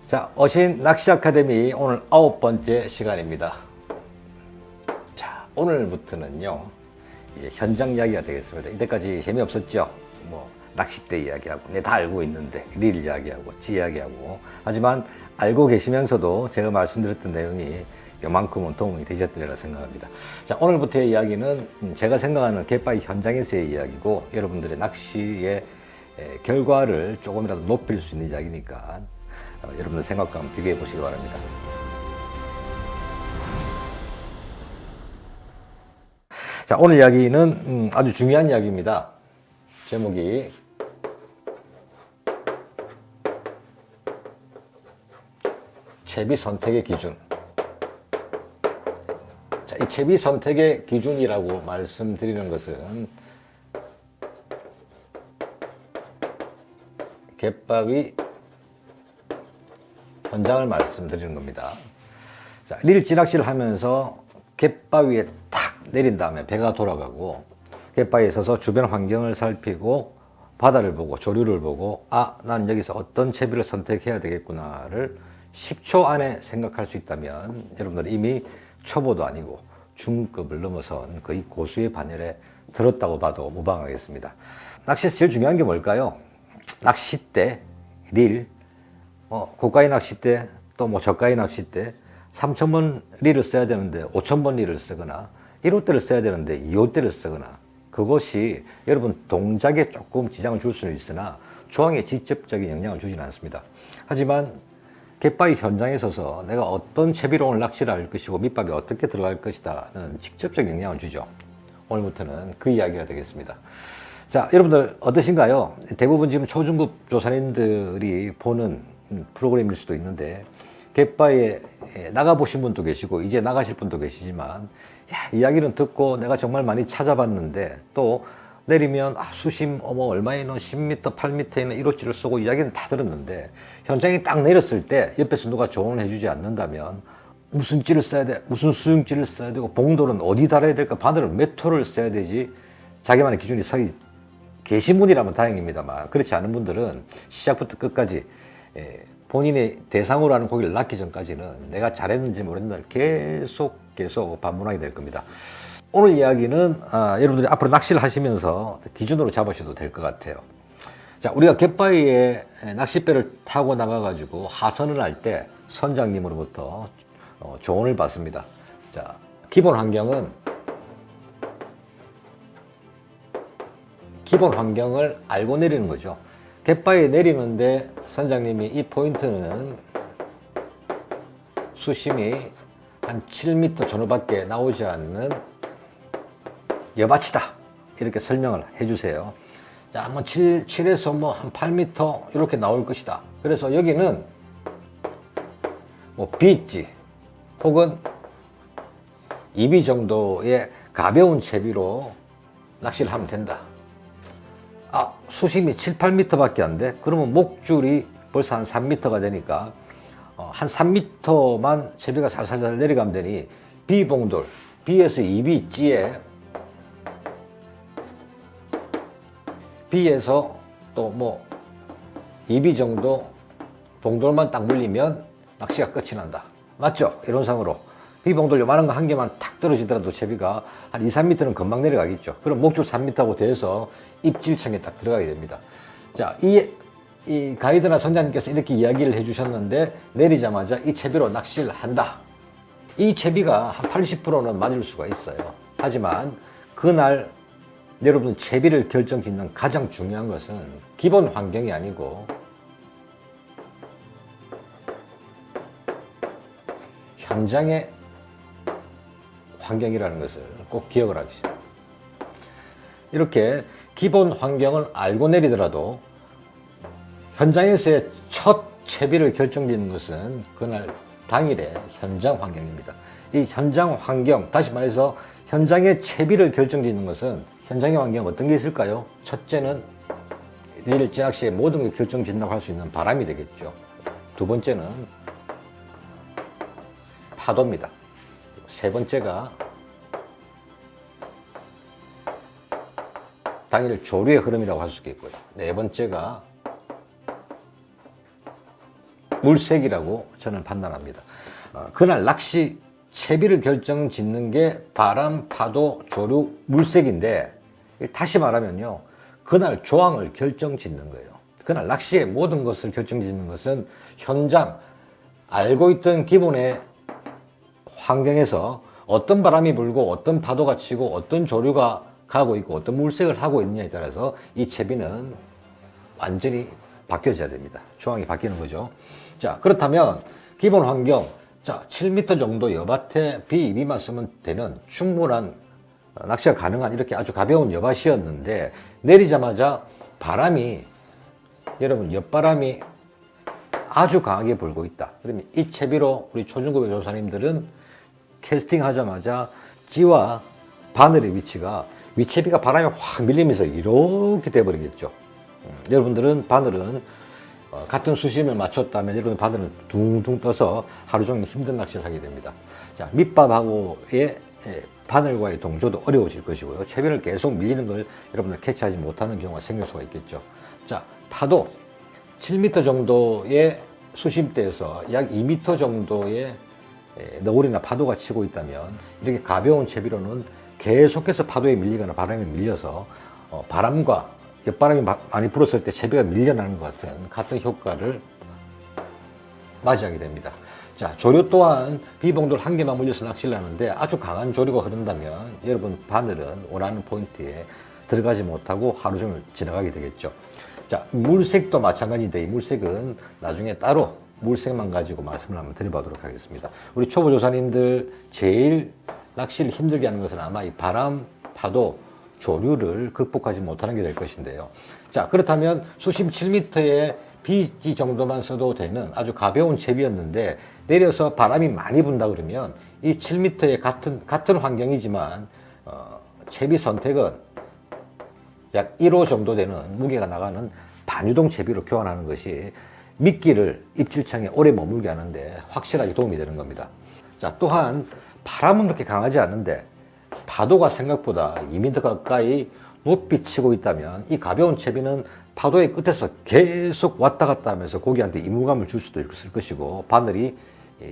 자, 어신 낚시 아카데미 오늘 9번째 시간입니다. 자, 오늘부터는요, 이제 현장 이야기가 되겠습니다. 이때까지 재미없었죠? 뭐, 낚싯대 이야기하고, 내 다 알고 있는데, 릴 이야기하고, 지 이야기하고. 하지만, 알고 계시면서도 제가 말씀드렸던 내용이 요만큼은 도움이 되셨으리라 생각합니다. 자, 오늘부터의 이야기는 제가 생각하는 갯바위 현장에서의 이야기고, 여러분들의 낚시의 결과를 조금이라도 높일 수 있는 이야기니까, 여러분들 생각과 한번 비교해 보시기 바랍니다. 자, 오늘 이야기는 아주 중요한 이야기입니다. 제목이 채비 선택의 기준. 자, 이 채비 선택의 기준이라고 말씀드리는 것은 갯바위 현장을 말씀드리는 겁니다. 자, 릴 찌낚시를 하면서 갯바위에 탁 내린 다음에 배가 돌아가고 갯바위에 서서 주변 환경을 살피고 바다를 보고 조류를 보고 나는 여기서 어떤 채비를 선택해야 되겠구나를 10초 안에 생각할 수 있다면 여러분들 이미 초보도 아니고 중급을 넘어선 거의 고수의 반열에 들었다고 봐도 무방하겠습니다. 낚시에서 제일 중요한 게 뭘까요? 낚싯대, 릴, 고가의 낚싯대, 또 뭐 저가의 낚싯대, 3,000번 릴을 써야 되는데 5,000번 릴을 쓰거나 1호대를 써야 되는데 2호대를 쓰거나 그것이 여러분 동작에 조금 지장을 줄 수는 있으나 조항에 직접적인 영향을 주지는 않습니다. 하지만 갯바위 현장에 서서 내가 어떤 채비로 오늘 낚시를 할 것이고 밑밥이 어떻게 들어갈 것이다는 직접적인 영향을 주죠. 오늘부터는 그 이야기가 되겠습니다. 자, 여러분들 어떠신가요? 대부분 지금 초중급 조사님들이 보는 프로그램일 수도 있는데 갯바위에 나가보신 분도 계시고 이제 나가실 분도 계시지만 이야기는 듣고 내가 정말 많이 찾아봤는데 또 내리면 수심 얼마에 있는 10m, 8m에 있는 1호치를 쏘고 이야기는 다 들었는데 현장에 딱 내렸을 때 옆에서 누가 조언을 해주지 않는다면 무슨 찌를 써야 돼? 무슨 수중찌를 써야 되고 봉돌은 어디 달아야 될까? 바늘을 몇 호를 써야 되지? 자기만의 기준이 서기 계신 분이라면 다행입니다만 그렇지 않은 분들은 시작부터 끝까지 본인의 대상으로 하는 고기를 낚기 전까지는 내가 잘했는지 모르겠는데 계속 반문하게 될 겁니다. 오늘 이야기는 여러분들이 앞으로 낚시를 하시면서 기준으로 잡으셔도 될 것 같아요. 자, 우리가 갯바위에 낚싯배를 타고 나가가지고 하선을 할 때 선장님으로부터 조언을 받습니다. 자, 기본 환경을 알고 내리는 거죠. 갯바위에 내리는데 선장님이 이 포인트는 수심이 한 7m 전후밖에 나오지 않는 여밭이다 이렇게 설명을 해주세요. 자, 한번 7에서 뭐 한 8m 이렇게 나올 것이다. 그래서 여기는 뭐 B지 혹은 2B 정도의 가벼운 채비로 낚시를 하면 된다. 수심이 7, 8m 밖에 안 돼? 그러면 목줄이 벌써 한 3m가 되니까 한 3m만 채비가 살살 내려가면 되니 B봉돌, B에서 2B찌에 B에서 또 뭐 2B 정도 봉돌만 딱 물리면 낚시가 끝이 난다. 맞죠? 이론상으로. B봉돌 요만한 거 한 개만 탁 떨어지더라도 채비가 한 2, 3m는 금방 내려가겠죠. 그럼 목줄 3m하고 돼서 입질청에 딱 들어가게 됩니다. 자, 이 가이드나 선장님께서 이렇게 이야기를 해주셨는데 내리자마자 이 채비로 낚시를 한다. 이 채비가 한 80%는 맞을 수가 있어요. 하지만 그날 여러분 채비를 결정짓는 가장 중요한 것은 기본 환경이 아니고 현장의 환경이라는 것을 꼭 기억을 하시죠. 이렇게 기본 환경을 알고 내리더라도 현장에서의 첫 채비를 결정짓는 것은 그날 당일의 현장 환경입니다. 이 현장 환경, 다시 말해서 현장의 채비를 결정짓는 것은 현장의 환경 어떤 게 있을까요? 첫째는 릴 찌낚시의 모든 걸 결정짓는다고 할 수 있는 바람이 되겠죠. 두 번째는 파도입니다. 세 번째가 당일 조류의 흐름이라고 할 수 있겠고요. 네 번째가 물색이라고 저는 판단합니다. 그날 낚시 채비를 결정짓는 게 바람, 파도, 조류, 물색인데, 다시 말하면요, 그날 조항을 결정짓는 거예요. 그날 낚시의 모든 것을 결정짓는 것은 현장, 알고 있던 기본의 환경에서 어떤 바람이 불고 어떤 파도가 치고 어떤 조류가 가고 있고 어떤 물색을 하고 있느냐에 따라서 이 채비는 완전히 바뀌어져야 됩니다. 조항이 바뀌는 거죠. 자, 그렇다면 기본 환경, 자, 7m 정도 여밭에 비입이만 쓰면 되는 충분한 낚시가 가능한 이렇게 아주 가벼운 여밭이었는데, 내리자마자 바람이, 여러분, 옆바람이 아주 강하게 불고 있다. 그러면 이 채비로 우리 초중급의 조사님들은 캐스팅 하자마자 찌와 바늘의 위치가, 위채비가 바람에 확 밀리면서 이렇게 돼버리겠죠. 여러분들은 바늘은 같은 수심을 맞췄다면 여러분 바늘은 둥둥 떠서 하루 종일 힘든 낚시를 하게 됩니다. 자, 밑밥하고의 바늘과의 동조도 어려워질 것이고요. 채비를 계속 밀리는 걸 여러분들 캐치하지 못하는 경우가 생길 수가 있겠죠. 자, 파도 7m 정도의 수심대에서 약 2m 정도의 너울이나 파도가 치고 있다면 이렇게 가벼운 채비로는 계속해서 파도에 밀리거나 바람에 밀려서 바람과 옆바람이 많이 불었을 때 채비가 밀려나는 것 같은 효과를 맞이하게 됩니다. 자, 조류 또한 비봉돌 한 개만 물려서 낚시를 하는데 아주 강한 조류가 흐른다면 여러분 바늘은 원하는 포인트에 들어가지 못하고 하루 종일 지나가게 되겠죠. 자, 물색도 마찬가지인데 이 물색은 나중에 따로 물색만 가지고 말씀을 한번 드려보도록 하겠습니다. 우리 초보조사님들 제일 낚시를 힘들게 하는 것은 아마 이 바람, 파도, 조류를 극복하지 못하는 게 될 것인데요. 자, 그렇다면 수심 7m의 비지 정도만 써도 되는 아주 가벼운 채비였는데 내려서 바람이 많이 분다 그러면 이 7m의 같은 환경이지만 채비 선택은 약 1호 정도 되는 무게가 나가는 반유동 채비로 교환하는 것이 미끼를 입질창에 오래 머물게 하는데 확실하게 도움이 되는 겁니다. 자, 또한 바람은 그렇게 강하지 않은데 파도가 생각보다 2m 가까이 높이 치고 있다면 이 가벼운 채비는 파도의 끝에서 계속 왔다 갔다 하면서 고기한테 이물감을 줄 수도 있을 것이고 바늘이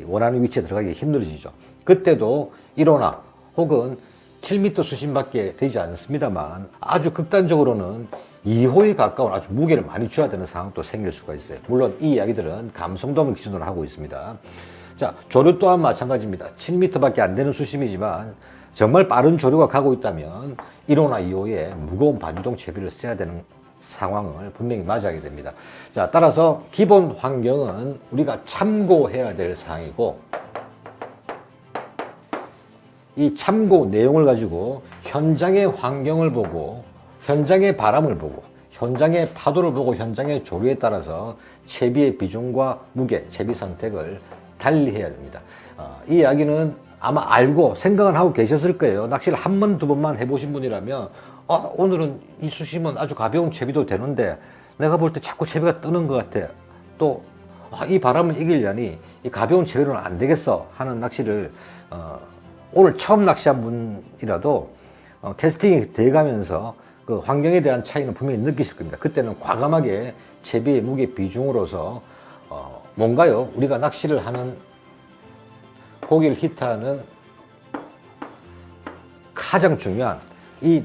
원하는 위치에 들어가기 힘들어지죠. 그때도 1호나 혹은 7m 수심밖에 되지 않습니다만 아주 극단적으로는 2호에 가까운 아주 무게를 많이 줘야 되는 상황도 생길 수가 있어요. 물론 이 이야기들은 감성돔을 기준으로 하고 있습니다. 자, 조류 또한 마찬가지입니다. 7m밖에 안 되는 수심이지만 정말 빠른 조류가 가고 있다면 1호나 2호에 무거운 반유동 채비를 써야 되는 상황을 분명히 맞이하게 됩니다. 자, 따라서 기본 환경은 우리가 참고해야 될 사항이고 이 참고 내용을 가지고 현장의 환경을 보고 현장의 바람을 보고 현장의 파도를 보고 현장의 조류에 따라서 채비의 비중과 무게, 채비 선택을 달리 해야 됩니다. 이 이야기는 아마 알고 생각은 하고 계셨을 거예요. 낚시를 한 번, 두 번만 해보신 분이라면 오늘은 이 수심은 아주 가벼운 채비도 되는데 내가 볼 때 자꾸 채비가 뜨는 것 같아. 또 이 바람을 이기려니 이 가벼운 채비로는 안 되겠어 하는 낚시를 오늘 처음 낚시한 분이라도 캐스팅이 돼가면서 그 환경에 대한 차이는 분명히 느끼실 겁니다. 그때는 과감하게 채비의 무게 비중으로서 뭔가요? 우리가 낚시를 하는 고기를 히트하는 가장 중요한 이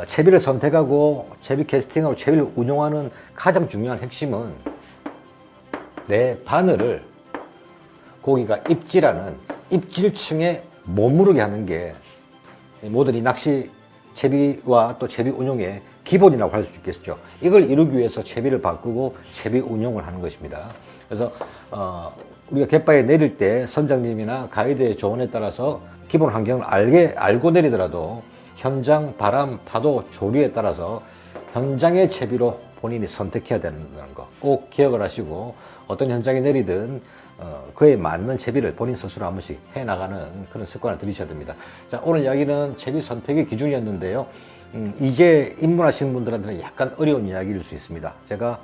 채비를 선택하고 채비 캐스팅하고 채비를 운용하는 가장 중요한 핵심은 내 바늘을 고기가 입질하는 입질층에 머무르게 하는 게 모든 이 낚시 채비와 또 채비 운용의 기본이라고 할 수 있겠죠. 이걸 이루기 위해서 채비를 바꾸고 채비 운용을 하는 것입니다. 그래서 우리가 갯바에 내릴 때 선장님이나 가이드의 조언에 따라서 기본 환경을 알고 내리더라도 현장 바람, 파도, 조류에 따라서 현장의 채비로 본인이 선택해야 된다는 거 꼭 기억을 하시고 어떤 현장에 내리든 그에 맞는 채비를 본인 스스로 한 번씩 해나가는 그런 습관을 들이셔야 됩니다. 자, 오늘 이야기는 채비 선택의 기준이었는데요. 이제 입문하시는 분들한테는 약간 어려운 이야기일 수 있습니다. 제가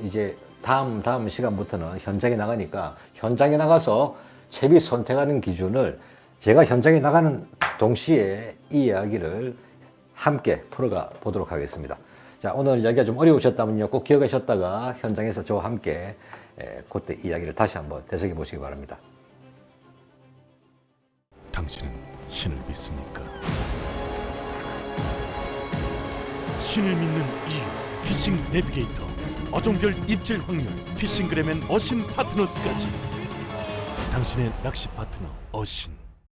이제 다음 시간부터는 현장에 나가니까 현장에 나가서 채비 선택하는 기준을 제가 현장에 나가는 동시에 이 이야기를 함께 풀어가 보도록 하겠습니다. 자, 오늘 이야기가 좀 어려우셨다면요. 꼭 기억하셨다가 현장에서 저와 함께 그때 이야기를 다시 한번 되새겨 보시기 바랍니다. 당신은 신을 믿습니까? 신을 믿는 이유, 피싱 내비게이터, 어종별 입질 확률, 피싱그램엔 어신 파트너스까지. 당신의 낚시 파트너 어신.